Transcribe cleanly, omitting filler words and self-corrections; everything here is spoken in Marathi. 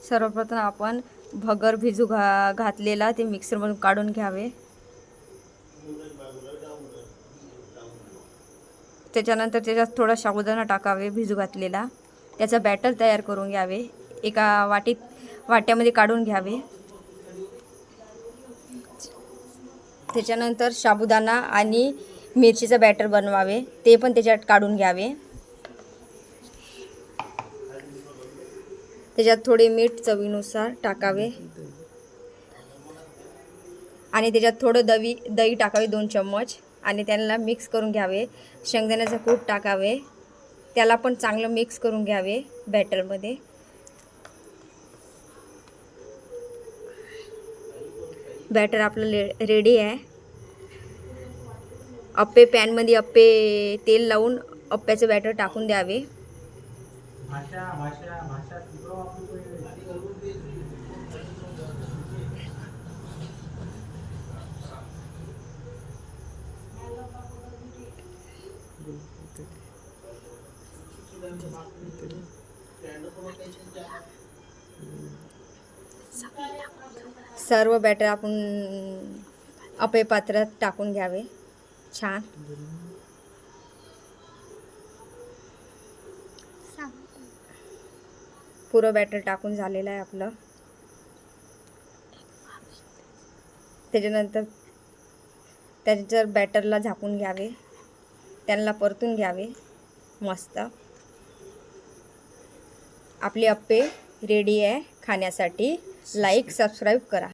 सर्वप्रथम आपण भगर भिजू घातलेला ते मिक्सरमधून काढून घ्यावे। त्याच्यानंतर त्याच्यात थोडा साबुदाणा टाकावे भिजू घातलेला, त्याचा बॅटर तयार करून घ्यावे। एका वाट्यामध्ये काढून घ्यावे। त्याच्यानंतर साबुदाणा आणि मिरचीचा बॅटर बनवावे, ते पण त्याच्यात काढून घ्यावे। त्याच्यात थोडे मीठ चवीनुसार टाकावे आणि त्याच्यात थोडं दही टाकावे 2 चम्मच आणि त्याला मिक्स करून घ्यावे। शेंगदाण्याचं कूट टाकावे, त्याला पण चांगलं मिक्स करून घ्यावे बॅटरमध्ये। बॅटर आपलं रेडी आहे। अप्पे पॅनमध्ये तेल लावून अप्प्याचं बॅटर टाकून द्यावे। सर्व बॅटर आपण अप्पे पात्रात टाकून घ्यावे छान। पुरं बॅटर टाकून झालेलं आहे आपलं। त्याच्यानंतर त्याच्या बॅटरला झाकून घ्यावे, त्यांना परतून घ्यावे मस्त। आपले अप्पे रेडी आहे खाण्यासाठी। लाईक सबस्क्राईब करा।